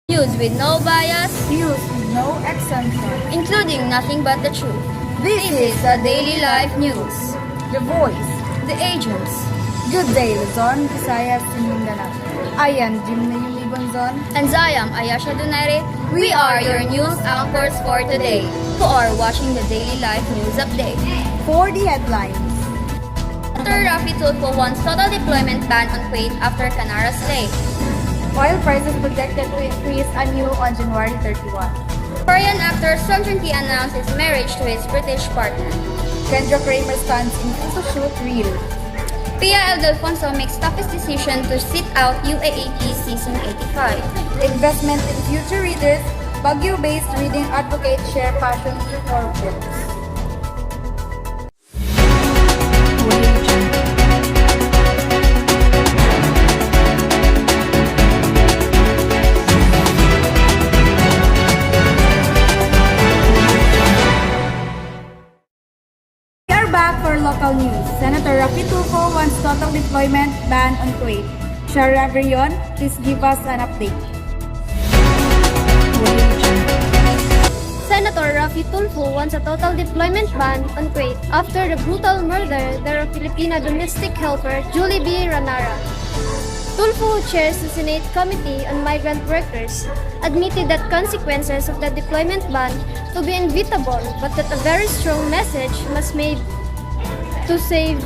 News with no bias, News with no exemption. including nothing but the truth. This is the Daily Life News. The Voice. The Agents. Good day, Luzon, Visayas, and Mindanao. I am Guanzon. And I am DONAIRE. We are your news anchors for today, who are watching the Daily Life News Update. For the headlines. Dr. Rafi Tulfo wants total deployment ban on Kuwait after Canara's stay. Oil prices projected to increase anew on January 31. Korean actor Song Joong-ki announced his marriage to his British partner. Kendra Kramer stands in photo shoot reel. Pia Alfonso makes toughest decision to sit out UAAP Season 85. Investment in future readers. Baguio-based reading advocates share passion for books. Back for local news. Senator Rafi Tulfo wants total deployment ban on Kuwait. Share AVERION, please give us an update. Senator Rafi Tulfo wants a total deployment ban on Kuwait after the brutal murder of Filipina domestic helper Julie B. Ranara. Tulfo, who chairs the Senate Committee on Migrant Workers, admitted that consequences of the deployment ban will be inevitable, but that a very strong message must be made to save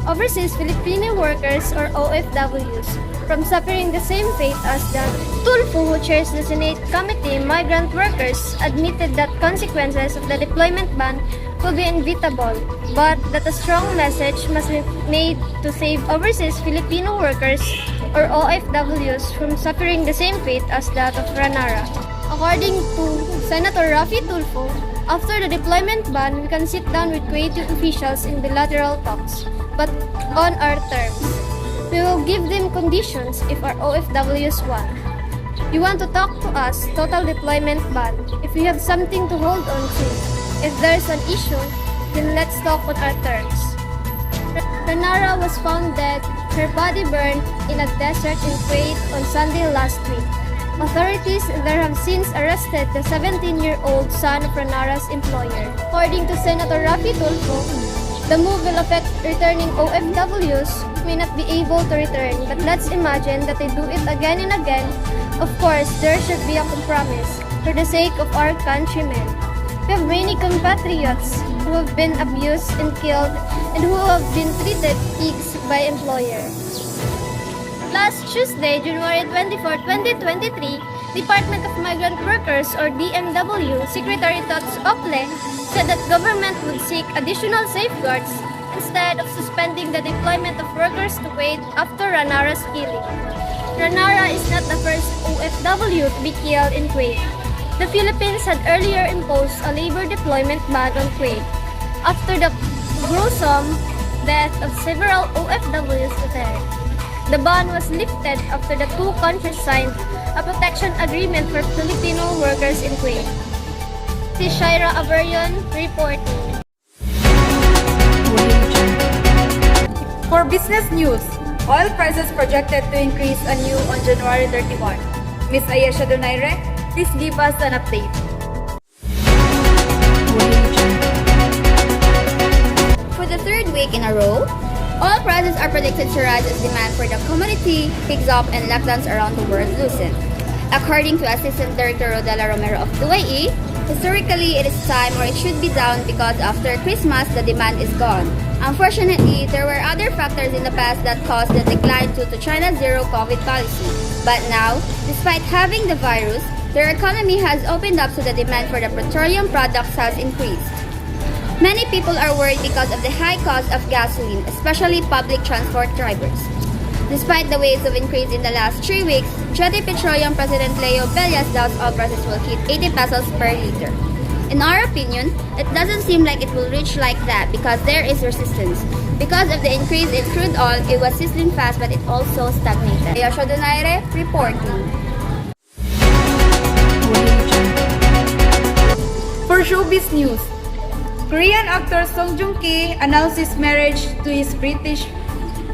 overseas Filipino workers or OFWs from suffering the same fate as them. Tulfo, who chairs the Senate Committee on Migrant Workers, admitted that consequences of the deployment ban will be inevitable, but that a strong message must be made to save overseas Filipino workers or OFWs from suffering the same fate as that of Ranara. According to Senator Rafi Tulfo, after the deployment ban, we can sit down with Kuwaiti officials in bilateral talks, but on our terms. We will give them conditions if our OFWs want. You want to talk to us, total deployment ban. If we have something to hold on to, if there's an issue, then let's talk on our terms. Ranara was found dead, her body burned in a desert in Kuwait on Sunday last week. Authorities there have since arrested the 17-year-old son of Ranara's employer. According to Senator Rafi Tulfo, the move will affect returning OFWs who may not be able to return, but let's imagine that they do it again and again. Of course, there should be a compromise for the sake of our countrymen. We have many compatriots who have been abused and killed and who have been treated pigs by employers. Last Tuesday, January 24, 2023, Department of Migrant Workers or DMW Secretary Tots Ople said that government would seek additional safeguards instead of suspending the deployment of workers to Kuwait after Ranara's killing. Ranara is not the first OFW to be killed in Kuwait. The Philippines had earlier imposed a labor deployment ban on Kuwait after the gruesome death of several OFWs there. The ban was lifted after the two countries signed a protection agreement for Filipino workers in Kuwait. This is Shaira Averion reporting. For business news, oil prices projected to increase anew on January 31. Ms. DONAIRE, please give us an update. For the third week in a row, oil prices are predicted to rise as demand for the commodity picks up and lockdowns around the world loosen. According to Assistant Director Rodela Romero of UAE, historically it is time or it should be down because after Christmas the demand is gone. Unfortunately, there were other factors in the past that caused the decline due to China's zero-COVID policy. But now, despite having the virus, their economy has opened up so the demand for the petroleum products has increased. Many people are worried because of the high cost of gasoline, especially public transport drivers. Despite the waves of increase in the last 3 weeks, Jetty Petroleum President Leo Bellas doubts oil prices will hit 80 pesos per liter. In our opinion, it doesn't seem like it will reach like that because there is resistance. Because of the increase in crude oil, it was sizzling fast but it also stagnated. DONAIRE reporting. For showbiz news, Korean actor Song Joong-ki announces marriage to his British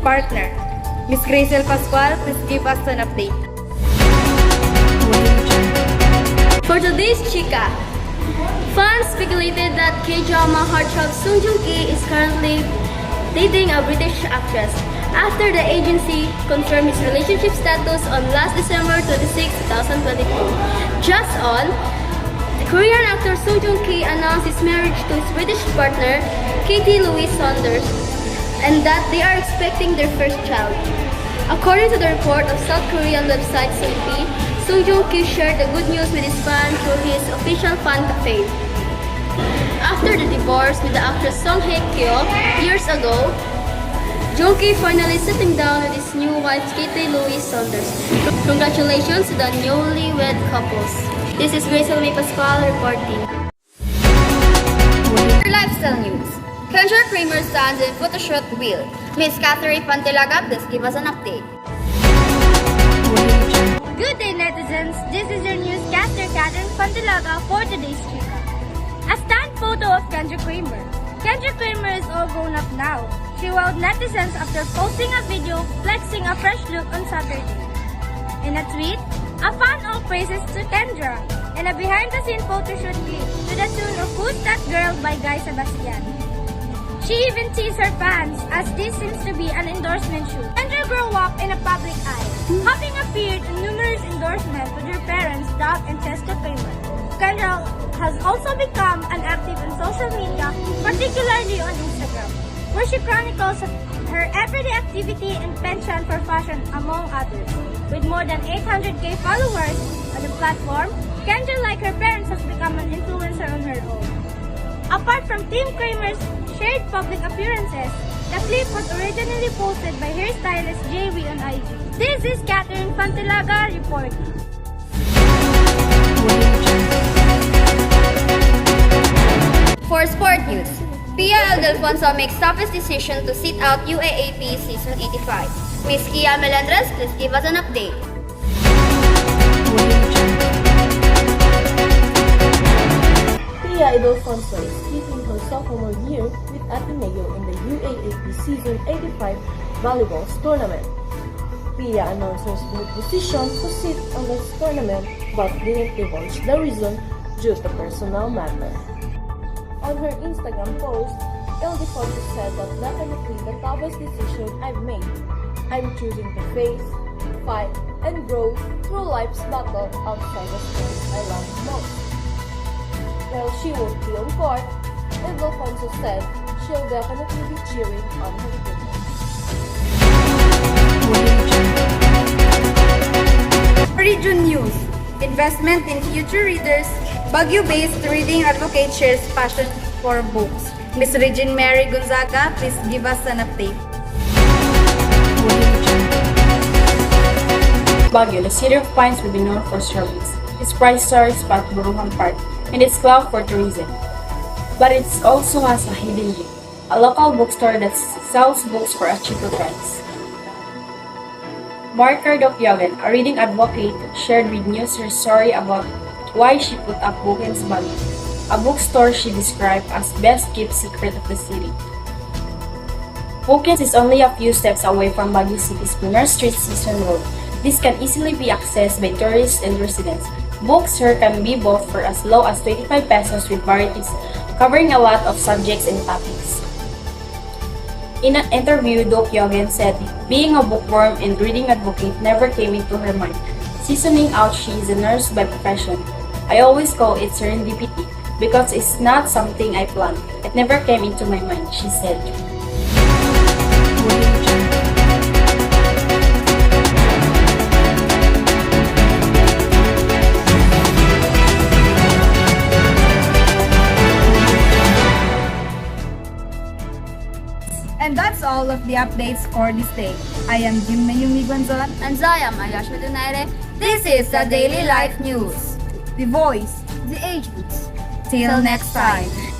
partner. Ms. PASCUAL, please give us an update. Today's Chika. Fans speculated that K-drama heartthrob Sung Joong-ki is currently dating a British actress after the agency confirmed his relationship status on last December 26, 2022. Just on, the Korean actor Sung Joong-ki announced his marriage to his British partner, Katie Louise Saunders, and that they are expecting their first child. According to the report of South Korean website CP, Sung Joong-ki shared the good news with his fans through his official fan cafe. After the divorce with the actress Song Hye-kyo years ago, Joong-ki finally sitting down with his new wife Katie Louise Saunders. Congratulations to the newlywed couples. This is PASCUAL reporting. Lifestyle news. Kendra Kramer stands in photoshoot wheel. Miss Catherine FANTILAGA, please give us an update. Good day, netizens. This is your newscaster, Catherine FANTILAGA, for today's Chika. A stand photo of Kendra Kramer. Kendra Kramer is all grown up now. She wowed netizens after posting a video flexing a fresh look on Saturday. In a tweet, a fan all praises to Kendra and a behind-the-scene photoshoot clip to the tune of Who's That Girl by Guy Sebastian. She even teased her fans as this seems to be an endorsement shoot. Kendra grew up in a public eye, having appeared in numerous endorsements with her parents, Doug and Cheska Kramer. Kendra has also become an active in social media, particularly on Instagram, where she chronicles her everyday activity and penchant for fashion, among others. With more than 800k followers on the platform, Kendra, like her parents, has become an influencer on her own. Apart from Team Kramer's shared public appearances, the clip was originally posted by hairstylist JV on IG. This is Catherine FANTILAGA reporting. For sport news, Pia Alfonso makes toughest decision to sit out UAAP Season 85. Miss Kia Melendrez, please give us an update. Pia Alfonso is keeping her sophomore year with Ateneo in the UAAP Season 85 volleyball tournament. Pia announced her decision to sit on this tournament but didn't divulge the reason due to personal matter. On her Instagram post, Ildefonso said that definitely the toughest decision I've made. I'm choosing to face, fight, and grow through life's battle outside the sport I love most. While she won't be on court, Ildefonso said she'll definitely be cheering on her teammates. Region News. Investment in future readers. Baguio-based reading advocate shares passion for books. Miss Regine Mary Gonzaga, please give us an update. Baguio, the city of pines will be known for strawberries, its price star spot Burungan Park, and its cloud for tourism. But it also has a hidden gem, a local bookstore that sells books for a cheaper price. Marker Dokyogen, a reading advocate, shared with news her story about why she put up Bookings Baguio, a bookstore she described as best kept secret of the city. Bookings is only a few steps away from Baguio City's Pinar Street Season Road. This can easily be accessed by tourists and residents. Books here can be bought for as low as 25 pesos with varieties covering a lot of subjects and topics. In an interview, Dokyogen said being a bookworm and reading advocate never came into her mind. Seasoning out, she is a nurse by profession. I always call it serendipity because it's not something I planned. It never came into my mind, she said. And that's all of the updates for this day. I am Mayumi Guanzon. And I am Ayashma Donaire. This is the Daily Life News. The voice, The agents. till next time. time.